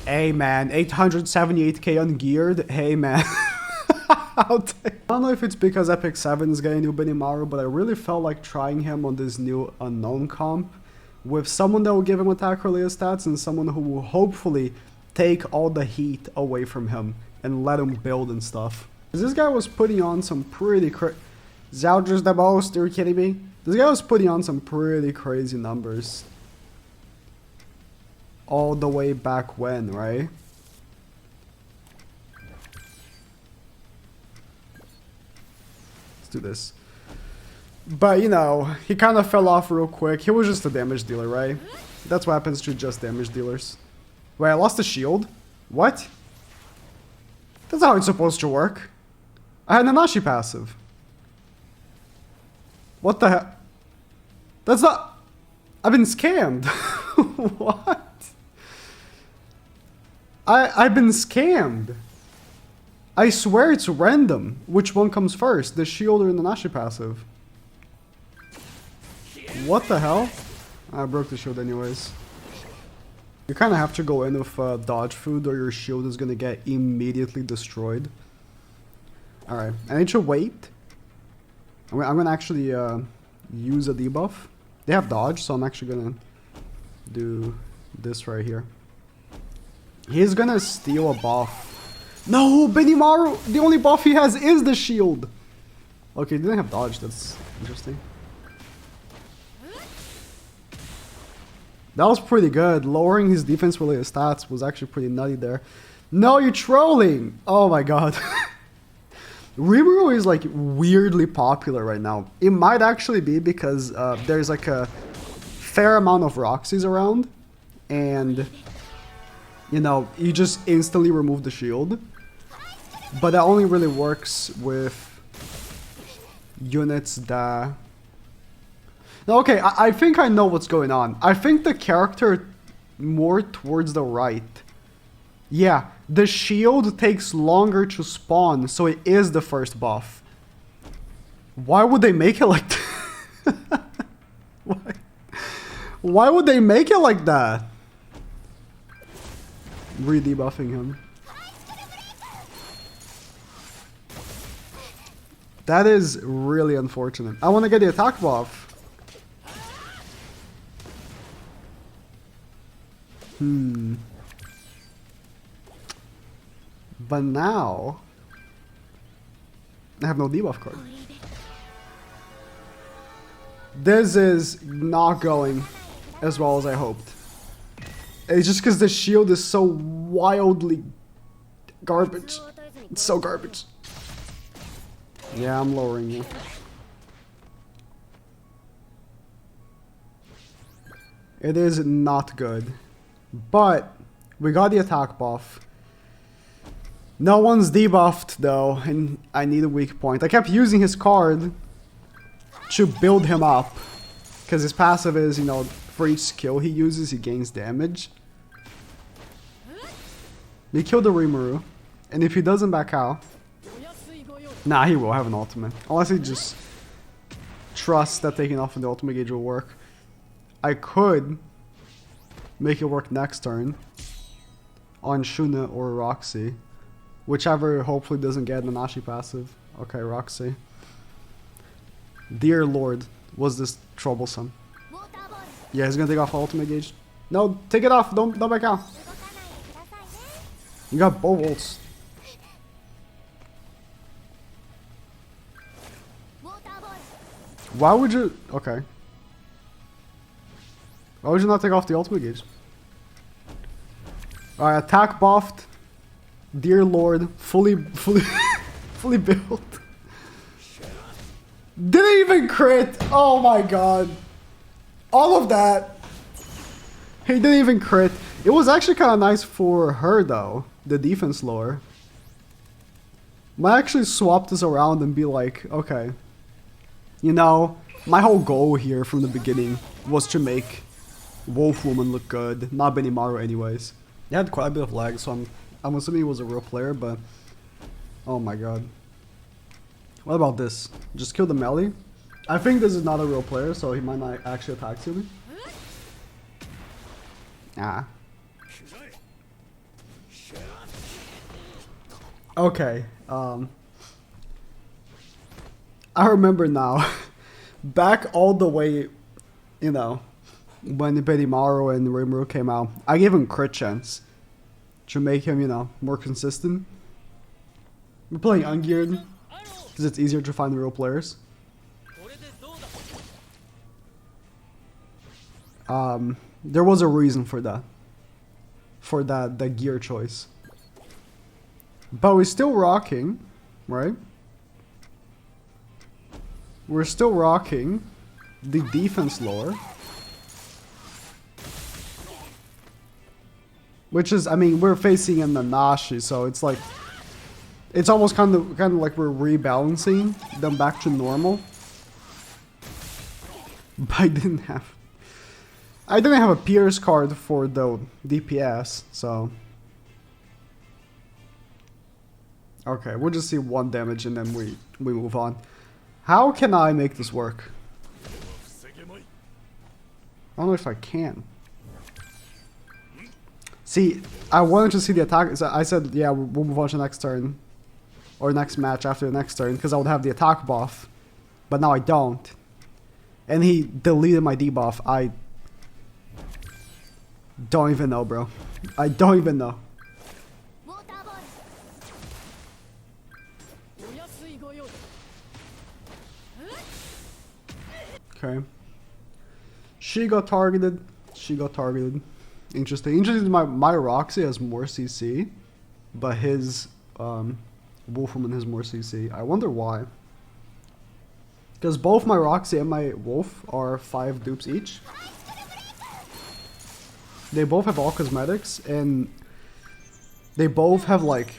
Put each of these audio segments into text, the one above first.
Hey man, 878k ungeared. Hey man. I don't know if it's because Epic 7 is getting new Benimaru, but I really felt like trying him on this new unknown comp with someone that will give him attack related stats and someone who will hopefully take all the heat away from him and let him build and stuff. This guy was putting on some pretty Zaldr's the most, are you kidding me? This guy was putting on some pretty crazy numbers. All the way back when, right? Let's do this. But, you know, he kind of fell off real quick. He was just a damage dealer, right? That's what happens to just damage dealers. Wait, I lost the shield? What? That's how it's supposed to work. I had Nanashi passive. What the heck? That's not... I've been scammed. What? I've been scammed. I swear it's random which one comes first, the shield or the Nanashi passive. What the hell? I broke the shield anyways. You kind of have to go in with dodge food or your shield is going to get immediately destroyed. Alright, I need to wait. I'm going to actually use a debuff. They have dodge, so I'm actually going to do this right here. He's going to steal a buff. No, Benimaru! The only buff he has is the shield! Okay, he didn't have dodge, that's interesting. That was pretty good. Lowering his defense related stats was actually pretty nutty there. No, you're trolling! Oh my god. Rimuru is like weirdly popular right now. It might actually be because there's like a fair amount of Roxys around. And, you know, you just instantly remove the shield. But that only really works with units that... Okay, I think I know what's going on. I think the character more towards the right. Yeah, the shield takes longer to spawn, so it is the first buff. Why would they make it like that? Why would they make it like that? Re-debuffing him. That is really unfortunate. I want to get the attack buff. But now I have no debuff card. This is not going as well as I hoped. It's just because the shield is so wildly garbage. It's so garbage. Yeah, I'm lowering you. It is not good. But we got the attack buff. No one's debuffed though, and I need a weak point. I kept using his card to build him up. Because his passive is, you know, for each skill he uses, he gains damage. He killed the Rimuru. And if he doesn't back out... Nah, he will have an ultimate. Unless he just trusts that taking off the ultimate gauge will work. I could make it work next turn on Shuna or Roxy. Whichever hopefully doesn't get Nanashi passive. Okay, Roxy. Dear Lord, was this troublesome. Yeah, he's gonna take off ultimate gauge. No, take it off, don't back out. You got both ults. Why would you... Okay. Why would you not take off the ultimate gauge? Alright, attack buffed. Dear Lord, fully built. Didn't even crit! Oh my god. All of that. He didn't even crit. It was actually kind of nice for her though. The defense lower. Might actually swap this around and be like, okay. You know, my whole goal here from the beginning was to make Wolf Woman look good. Not Benimaru anyways. He had quite a bit of lag, so I'm assuming he was a real player, but... Oh my god. What about this? Just kill the melee? I think this is not a real player, so he might not actually attack to me. Ah. Okay, I remember now. Back all the way, you know, when Benimaru and Rimuru came out, I gave him crit chance to make him, you know, more consistent. We're playing ungeared because it's easier to find real players. There was a reason for that. For the gear choice. But we're still rocking, right? We're still rocking the defense lore. Which is, I mean, we're facing in the Nagato, so it's like, it's almost kind of like we're rebalancing them back to normal. But I didn't have a Pierce card for the DPS, so. Okay, we'll just see 1 damage and then we move on. How can I make this work? I don't know if I can. See, I wanted to see the attack. So I said, yeah, we'll move on to the next turn. Or next match after the next turn, because I would have the attack buff. But now I don't. And he deleted my debuff. I don't even know, bro. I don't even know. Okay. She got targeted. She got targeted. Interesting. Interesting, my Roxy has more CC, but his Wolfwoman has more CC. I wonder why. Because both my Roxy and my Wolf are 5 dupes each. They both have all cosmetics, and they both have like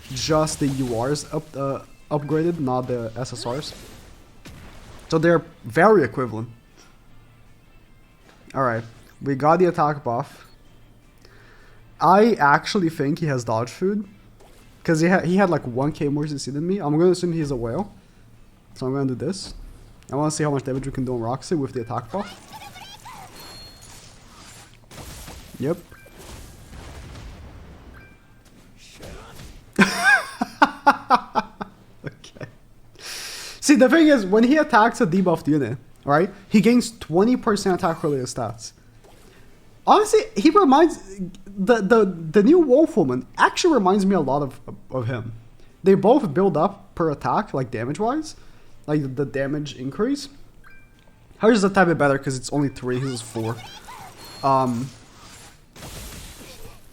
just the URs upgraded, not the SSRs. So they're very equivalent. Alright, we got the attack buff. I actually think he has dodge food. Because he had like 1k more CC than me. I'm going to assume he's a whale. So I'm going to do this. I want to see how much damage we can do on Roxy with the attack buff. Yep. Okay. See, the thing is, when he attacks a debuffed unit, right, he gains 20% attack related stats. Honestly, he reminds the new Wolfwoman actually reminds me a lot of him. They both build up per attack, like damage wise, like the damage increase. Hers is a tad bit better because it's only 3, his is 4.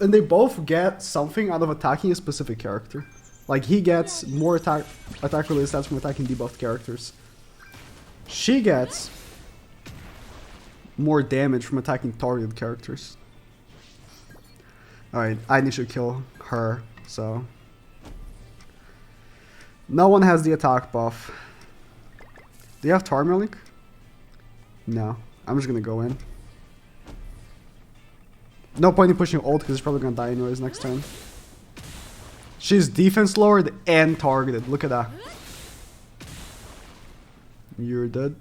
And they both get something out of attacking a specific character. Like he gets more attack related stats from attacking debuffed characters. She gets more damage from attacking targeted characters. Alright, I need to kill her, so. No one has the attack buff. Do you have Tarmalink? No. I'm just gonna go in. No point in pushing ult because he's probably gonna die anyways next turn. She's defense lowered and targeted. Look at that. You're dead.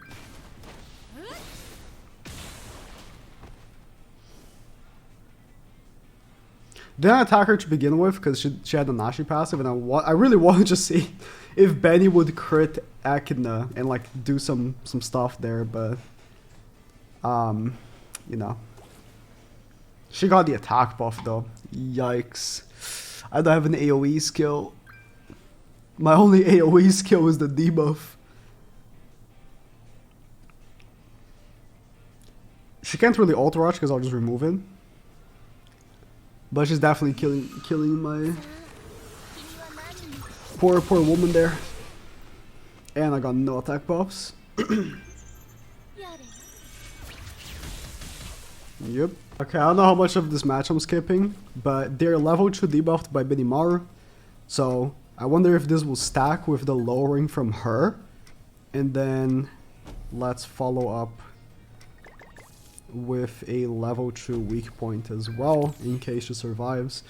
Didn't attack her to begin with because she had the Nashi passive, and I really wanted to see if Benny would crit Echidna and like do some stuff there, but you know. She got the attack buff though. Yikes. I don't have an AoE skill. My only AoE skill is the debuff. She can't really ult rush because I'll just remove it. But she's definitely killing my poor woman there. And I got no attack buffs. Yep. Okay, I don't know how much of this match I'm skipping, but they're level 2 debuffed by Benimaru. So I wonder if this will stack with the lowering from her. And then let's follow up with a level 2 weak point as well, in case she survives.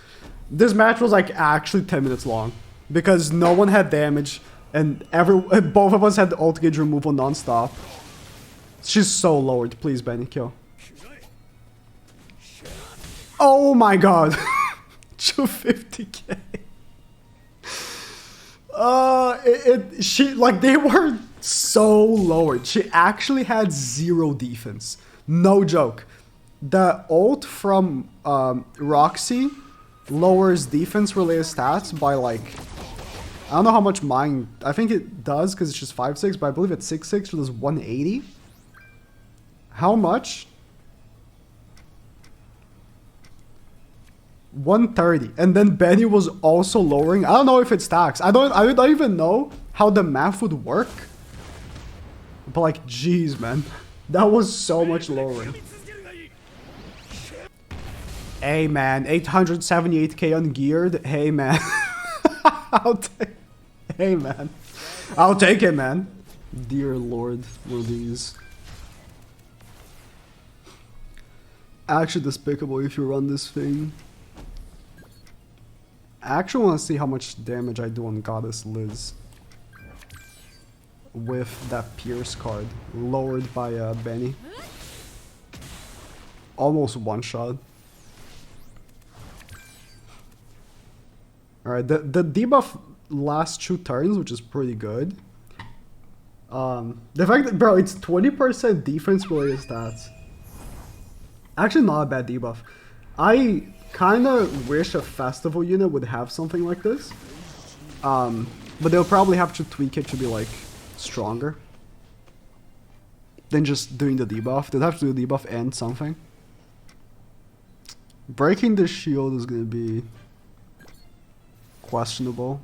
This match was like actually 10 minutes long, because no one had damage, and both of us had the ult gauge removal non-stop. She's so lowered. Please, Benny, kill. Oh my god. to 50k. She, like, they were so lowered. She actually had 0 defense. No joke. The ult from Roxy lowers defense related stats by, like, I don't know how much mine, I think it does because it's just 5-6, but I believe it's 6-6, so there's 180. How much? 130. And then Benny was also lowering. I don't know if it stacks. I don't even know how the math would work. But like, jeez, man. That was so much lowering. Hey, man. 878k ungeared. Hey, man. Hey, man. I'll take it, man. Dear Lord, were these actually despicable if you run this thing. I actually want to see how much damage I do on Goddess Liz with that Pierce card, lowered by Benny. Almost one shot. Alright, the debuff lasts 2 turns, which is pretty good. The fact that, bro, it's 20% defense related stats. Actually not a bad debuff. I kind of wish a festival unit would have something like this. But they'll probably have to tweak it to be like stronger than just doing the debuff. They'd have to do the debuff and something. Breaking the shield is gonna be questionable.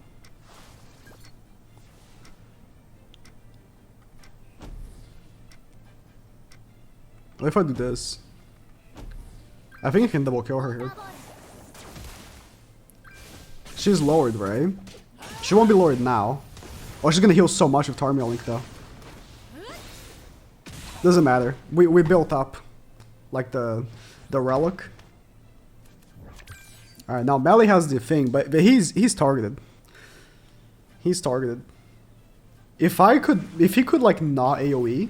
What if I do this? I think I can double kill her here. She's lowered, right? She won't be lowered now. Oh, she's gonna heal so much with Tarmiel Link though. Doesn't matter. We built up like the relic. Alright, now Melly has the thing, but he's targeted. He's targeted. If he could like not AoE,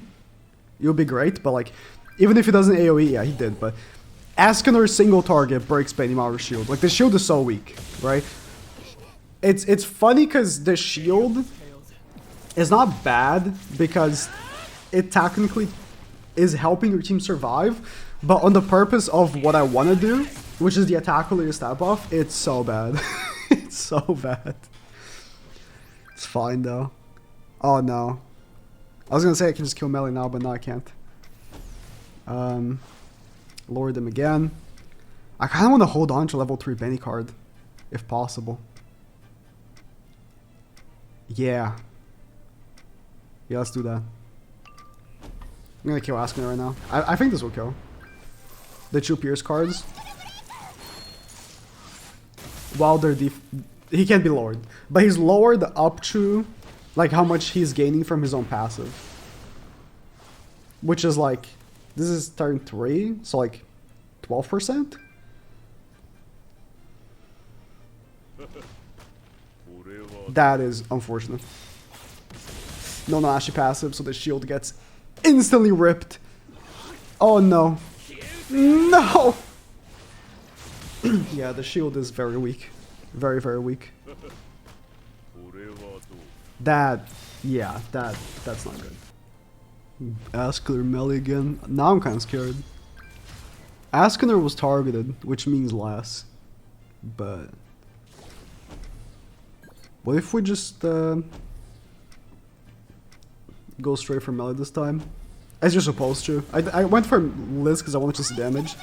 it would be great, but like even if he doesn't AoE, yeah, he did, but Askenor's single target breaks Benny Mauer's shield. Like the shield is so weak, right? It's funny because the shield is not bad because it technically is helping your team survive, but on the purpose of what I want to do, which is the attack related stat buff, it's so bad. It's so bad. It's fine though. Oh no. I was gonna say I can just kill Melly now, but no, I can't. Lower them again. I kind of want to hold on to level 3 Benny card, if possible. Yeah. Yeah, let's do that. I'm gonna kill Askener right now. I think this will kill. The 2 Pierce cards. While they're he can't be lowered. But he's lowered up to like how much he's gaining from his own passive. Which is like, this is turn 3, so like 12%? That is unfortunate. No Nashi passive, so the shield gets instantly ripped. Oh no. No! Yeah, the shield is very weak. Very, very weak. Yeah, that's not good. Askener Melly again. Now I'm kind of scared. Askener was targeted, which means less. But what if we just go straight for Melly this time? As you're supposed to. I went for Liz because I wanted to see damage.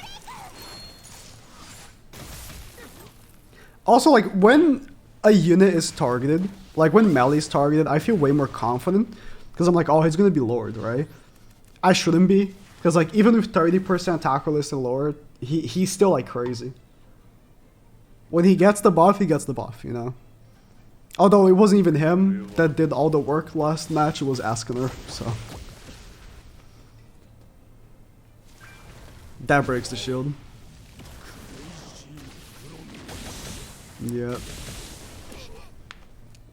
Also, like, when a unit is targeted, like when Melly is targeted, I feel way more confident. Because I'm like, oh, he's going to be lowered, right? I shouldn't be. Because, like, even with 30% attack list and lower, he's still, like, crazy. When he gets the buff, you know? Although it wasn't even him that did all the work last match, it was Askener, so. That breaks the shield. Yep.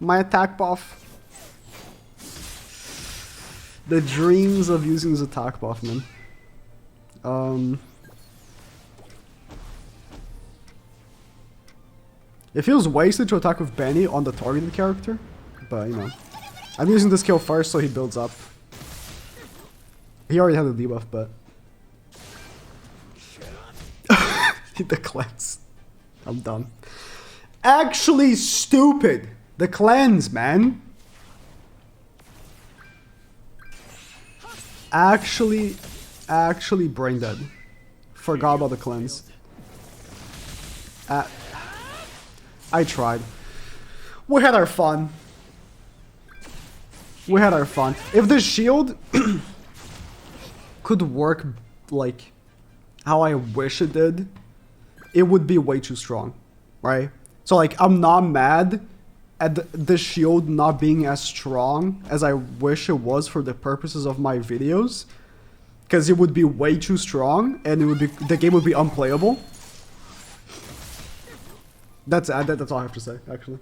My attack buff. The dreams of using his attack buff, man. It feels wasted to attack with Benny on the targeted character, but you know. I'm using the skill first so he builds up. He already had the debuff, but... the cleanse. I'm done. Actually stupid! The cleanse, man! Actually brain dead. Forgot about the cleanse. I tried. We had our fun. We had our fun. If the shield could work like how I wish it did, it would be way too strong, right? So like I'm not mad at the shield not being as strong as I wish it was for the purposes of my videos, because it would be way too strong and the game would be unplayable. That's all I have to say, actually.